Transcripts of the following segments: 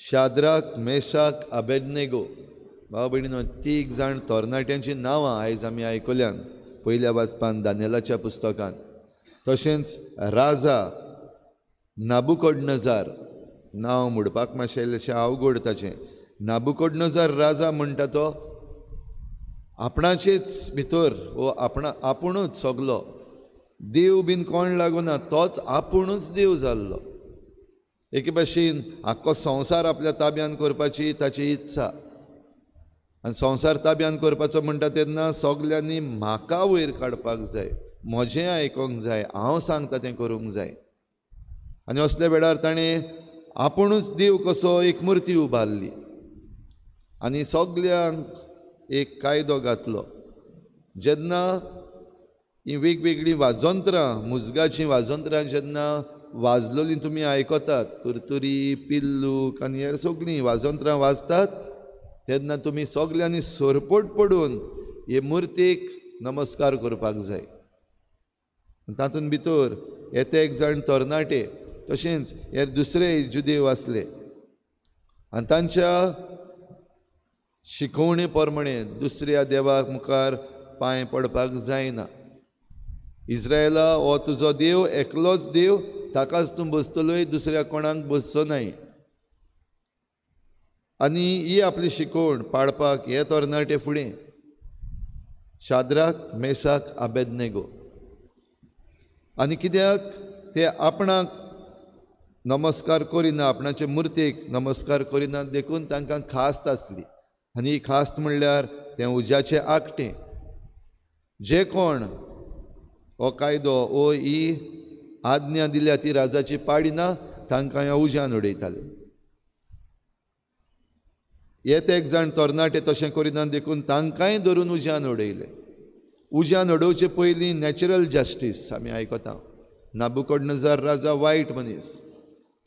शाद्राक, मेशाक, अबेदनेगो भाव भयणीनो तीग जाण तरणाट्यांची नांवां आयज आमी आयकल्यान पयल्या वाचपान दानियेलाच्या पुस्तकान. तशेंच राजा नाबुकोडनजार नांव म्हणपाक मातशें इल्लेशें अवघड ताचें. नाबुकोडनजार राजा म्हणटा तो आपणाचेच भितर वो आपुणूच सगलो देव बीन कोण लागूना, तोच आपुणूच देव जाल्लो. एके भाशेन आख्खो संवसार आपल्या ताब्यान करपाची ताची इत्सा. आनी संवसार ताब्यान करपाचो म्हणटा तेन्ना सगल्यांनी म्हाका वयर काडपाक जाय, म्हजें आयकोंक जाय, हांव सांगता तें करूंक जाय. आनी असल्या वेळार ताणें आपुणूच देव कसो एक मुर्ती उबारली आनी सगल्यांक एक कायदो घातलो. जेन्ना ही वेगवेगळीं वाजोंत्रां, मुजगाचीं वाजोंत्रां जेन्ना वाजलोलीं तुमी आयकतात, तुरतुरी, पिल्लूक आनी हेर सगळीं वाजोंत्रां वाजतात, तेन्ना तुमी सगल्यांनी सरपट पडून हे मुर्तेक नमस्कार करपाक जाय. तातूंत भितर येते एक जाण तरणाटे, तशेंच हे दुसरे जुदेव आसले आनी तांच्या शिकवणे प्रमाणे दुसऱ्या देवाक मुखार पांय पडपाक जायना. इस्रायला हो तुजो देव एकलोच देव, ताकाच तूं बसतलोय, दुसऱ्या कोणाक बसचो नाय. आनी ही आपली शिकवण पाळपाक हे तरणाटे फुडें शाद्राक, मेशाक, अबेदनेगो. आनी कित्याक ते आपणाक नमस्कार करिना, आपणाचे मुर्तेक नमस्कार करिना देखून तांकां खास्त आसली. आनी ही खास्त म्हणल्यार तें उज्याचें आकटें. जे कोण हो कायदो ओ ही आज्ञा दिल्या ती राजाची पाडिना, तांकां ह्या उज्यान उडयताले. येते एक जाण तरणाटे तशें करिना देखून तांकांय धरून उज्यान उडयले. उज्यान उडोवचे पयलीं नॅचरल जस्टीस आमी आयकता. नाबुकोडनजार राजा वायट मनीस,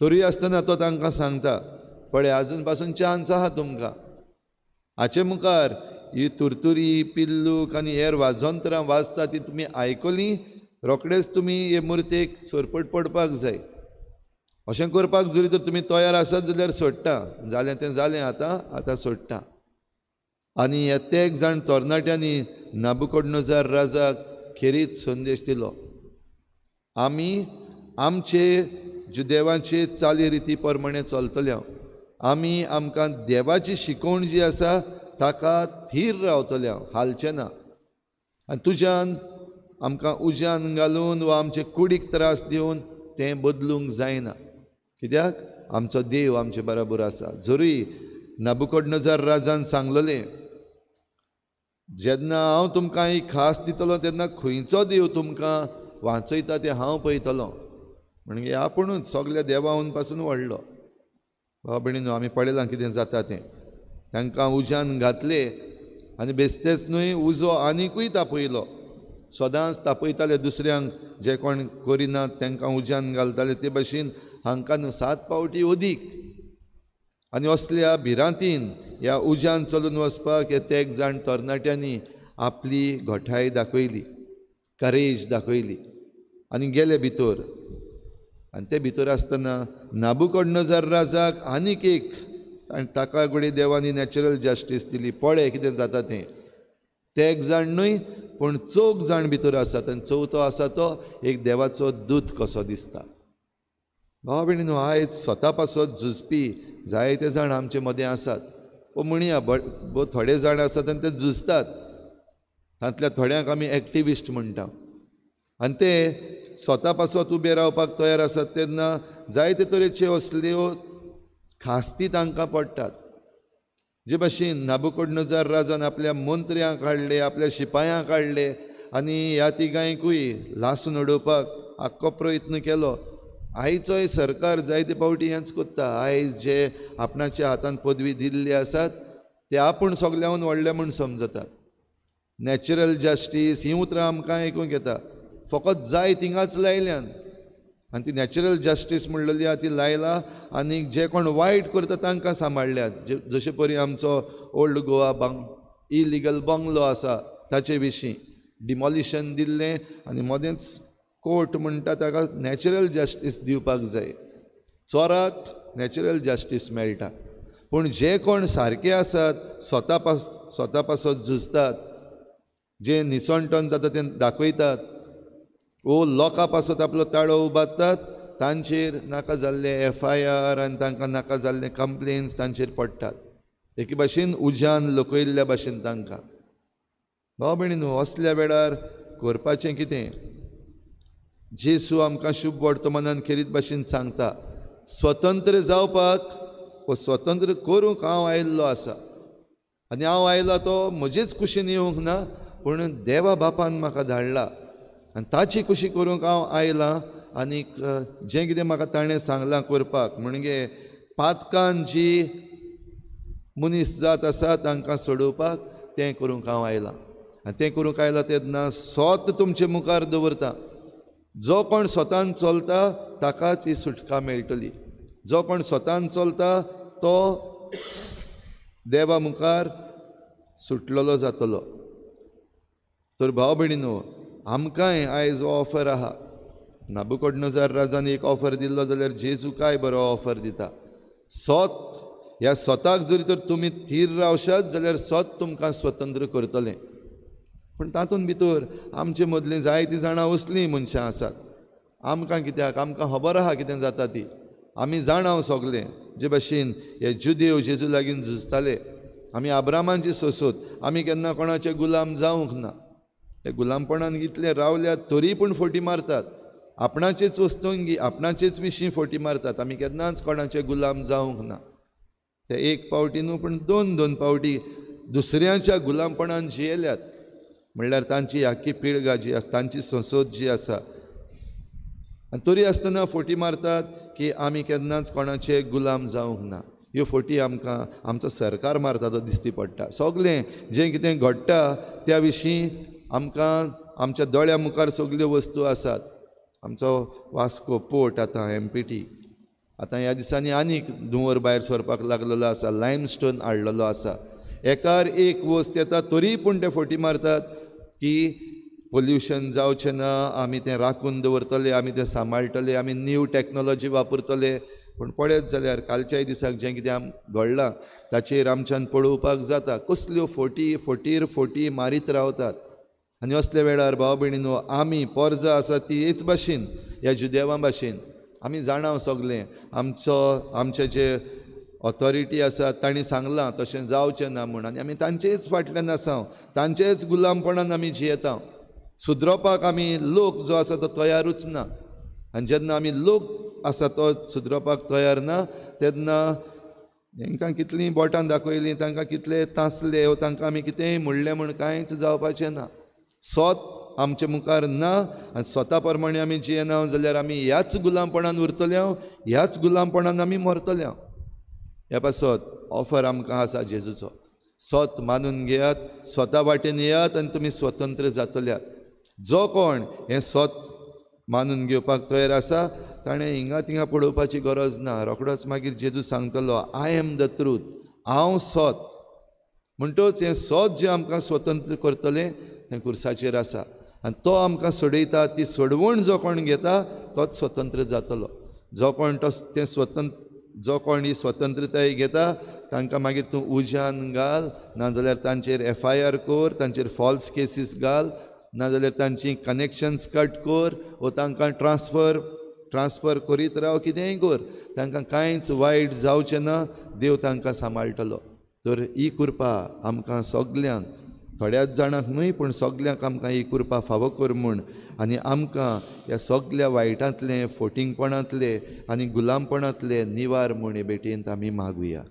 तरी आसतना तो तांकां सांगता, पळय आजून पासून चान्स आहा तुमकां. हाचे मुखार ही तुरतुरी, पिल्लूक आनी हेर वाजोंत्रां वाजता ती तुमी आयकलीं, रोखडेच तुमी हे मुर्तेक सरपट पडपाक जाय. अशें करपाक जरी तर तुमी तयार आसात जाल्यार सोडटा, जालें तें जालें, आतां सोडटा. आनी येते एक जाण तरणाट्यांनी नाबुकोडनजार राजाक खेरीत संदेश दिलो, आमी आमचे जुदेवांचे चाली रिती प्रमाणे चलतले, आमी आमकां देवाची शिकवण जी आसा ताका थीर रावतले, हालचे ना. आनी तुज्यान आमकां उज्यान घालून वा आमचे कुडीक त्रास दिवन तें बदलूंक जायना, कित्याक आमचो देव आमचे बराबर आसा. जरी नाबुकोडनजार राजान सांगलेलें, जेन्ना हांव तुमकां ही खास दितलो तेन्ना खंयचो देव तुमकां वाचयता तें हांव पळयतलों. म्हणजे आपुणूच सगल्या देवावन पासून व्हडलो. भाव भयणीनो, आमी पळयलां कितें जाता तें. तांकां उज्यान घातले आनी बेस्तेच न्हय, उजो आनिकूय तापयलो. सदांच तापयताले दुसऱ्यांक, जे कोण करिनात तांकां उज्यान घालताले, ते भाशेन हांकां 7 पावटी अदीक. आनी असल्या भिरांतीन ह्या उज्यान चलून वचपाक येते एक जाण तरणाट्यांनी आपली घोठाय दाखयली, करेज दाखयली आनी गेले भितर. आनी ते भितर आसतना नाबुकोडनजार राजाक आनीक एक, आनी ताका घडये देवानी नॅचरल जस्टीस दिली. पळय कितें जाता तें. ते एक जाण न्हय पूण 4 जाण भितर आसात आनी चवथो आसा तो एक देवाचो दूत कसो दिसता. भाव भयणीनो, आयज स्वता पासत झुजपी जायते जाण आमचे मदें आसात. म्हणया थोडे जाण आसात आनी ते झुजतात. तांतल्या थोड्यांक आमी एक्टिविस्ट म्हणटा. आनी ते स्वता पासत उबे रावपाक तयार आसात तेन्ना जायते तरेच्यो असल्यो खास्ती तांकां पडटात. जे भाशेन नाबुकोडनजार राजान आपल्या मंत्र्यांक हाडले, आपल्या शिपायांक हाडले आनी ह्या तिगांयकूय लासून उडोवपाक आख्खो प्रयत्न केलो. आयचोय सरकार जायते फावटी हेंच करता. आयज जे आपणाच्या हातान पदवी दिल्ली आसात ते आपूण सगल्याहून व्हडले म्हूण समजतात. नॅचरल जस्टीस ही उतरां आमकां आयकूंक येता, फकत जाय थिंगाच लायल्यान. आनी ती नॅचरल जस्टीस म्हणलेली आहा ती लायला आनी जे कोण वायट करता तांकां सांबाळल्यात. जशे परी आमचो ओल्ड गोवा इलिगल बंगलो आसा ताचे विशीं डिमॉलिशन दिल्लें आनी मदेंच कोर्ट म्हणटा ताका नॅचरल जस्टीस दिवपाक जाय. चोराक नॅचरल जस्टीस मेळटा. पूण जे कोण सारके आसात, स्वता पासत झुजतात, जे निसणटण जाता तें दाखयतात, वो लोकां पासत आपलो ताळो उबारतात, तांचेर नाका जाल्ले FIR आनी तांकां नाका जाल्ले कंप्लेन्स तांचेर पडटात. एके भाशेन उज्यान लोकयल्ल्या भाशेन तांकां. भाव भयणीनो, असल्या वेळार करपाचें कितें? जेजू आमकां शुभ वर्तमानान खेरीत भाशेन सांगता, स्वतंत्र जावपाक व स्वतंत्र करूंक हांव आयिल्लो आसा. आनी हांव आयला तो म्हजेच कुशीन येवंक ना, पूण देवा बापान म्हाका धाडला आनी ताची कुशी करूंक हांव आयलां. आनीक जें कितें म्हाका ताणें सांगलां करपाक, म्हणजे पातकान जी मनीस जात आसा तांकां सोडोवपाक, तें करूंक हांव आयलां. आनी तें करूंक आयलां तेन्ना स्वत तुमचे मुखार दवरता. जो कोण स्वतान चलता ताकाच ही सुटका मेळटली. जो कोण स्वतान चलता तो देवा मुखार सुटलेलो जातलो. तर भाव भयणीनो, आमकांय आयज हो ऑफर आहा. नाबुकदनेझर राजान एक ऑफर दिल्लो जाल्यार जेजू काय बरो ऑफर दिता. ह्या स्वताक जरी तर तुमी थीर रावशात जाल्यार स्वत तुमकां स्वतंत्र करतलें. पूण तातूंत भितर आमचे मदलीं जायतीं जाणां असलीं मनशां आसात. आमकां कित्याक? आमकां खबर आहा कितें जाता ती. आमी जाणाव सगलें जे भाशेन हे जुदेव जेजू लागीं झुजताले. आमी आब्रामाची सोसूत, आमी केन्ना कोणाचे गुलाम जावंक ना. हे गुलामपणान इतले रावल्यात तरी पूण फोटी मारतात. आपणाचेच वस्तूंक आपणाचेच विशीं फोटी मारतात. आमी केन्नाच कोणाचे गुलाम जावंक ना. ते एक पावटी न्हू, पूण दोन पावटी दुसऱ्याच्या गुलामपणान जियेल्यात. म्हणल्यार तांची आख्खी पिळगा जी आसा, तांची संसद जी आसा, आनी तरी आसतना फोटी मारतात की आमी केन्नाच कोणाचे गुलाम जावंक ना. ह्यो फोटी आमकां आमचो सरकार मारता तो दिश्टी पडटा. सगलें जें कितें घडटा त्या विशीं आमकां आमच्या दोळ्या मुखार सगल्यो वस्तू आसात. आमचो वास्को पोर्ट आतां MPT आतां ह्या दिसांनी आनीक धुंवर भायर सरपाक लागलेलो आसा. लायमस्टोन हाडलेलो आसा. एकार एक वस्त येता तरी पूण ते फोटी मारतात की पोल्युशन जावचें ना, आमी तें राखून दवरतले, आमी तें सांबाळटले, आमी न्यू टॅक्नोलॉजी वापरतले. पूण पळयत जाल्यार कालच्याय दिसाक जें कितें घडलां ताचेर आमच्यान पळोवपाक जाता कसल्यो फोटीर फोटी मारीत रावतात. आनी असल्या वेळार भाव भयणीनो, आमी पोरजां आसा ती हेच भाशेन, ह्या जुदेवा भाशेन आमी जाणाव सगलें. आमचे जे ऑथॉरिटी आसा तांणी सांगलां तशें जावचें ना म्हूण, आनी आमी तांचेच फाटल्यान आसा, तांचेच गुलामपणान आमी जियेता. सुदरपाक आमी लोक जो आसा तो तयारूच ना. आनी जेन्ना आमी लोक आसा तो सुदरपाक तयार ना तेन्ना हांकां कितलीं बोटां दाखयलीं, तांकां कितले तांसले, तांकां आमी कितेंय म्हणलें म्हूण कांयच जावपाचें ना. स्वत आमचे मुखार ना आनी स्वता प्रमाणे आमी जियेना जाल्यार आमी ह्याच गुलामपणान उरतले, ह्याच गुलामपणान आमी मरतले. ह्या पासत ऑफर आमकां आसा जेजूचो. स्वत मानून घेयात, स्वता वाटेन येयात आनी तुमी स्वतंत्र जातल्यात. जो कोण हें स्वत मानून घेवपाक तयार आसा ताणें हिंगा थिंगा पळोवपाची गरज ना. रोखडोच मागीर जेजू सांगतलो, आय एम द ट्रूथ, हांव स्वत. म्हणटच हें स्वत जें आमकां स्वतंत्र करतलें तें कुर्साचेर आसा. आनी तो आमकां सोडयता, ती सोडवण जो कोण घेता तोच स्वतंत्र जातलो. जो कोण ही स्वतंत्रताय घेता तांकां मागीर तूं उज्यान घाल, नाजाल्यार तांचेर FIR कर, तांचेर फॉल्स केसीस घाल, नाजाल्यार तांची कनेक्शन्स कट कर, वो तांकां ट्रान्सफर करीत राव, कितेंय कर, तांकां कांयच वायट जावचें ना. देव तांकां सांबाळटलो. तर ही कृपा आमकां सगल्यांक, थोड्याच जाणांक न्हय पूण सगल्यांक आमकां ही कृपा फावो कर म्हूण, आनी आमकां ह्या सगल्या वायटांतले, फोटिंगपणांतले आनी गुलामपणांतले निवार म्हूण हे भेटेंत आमी मागुया.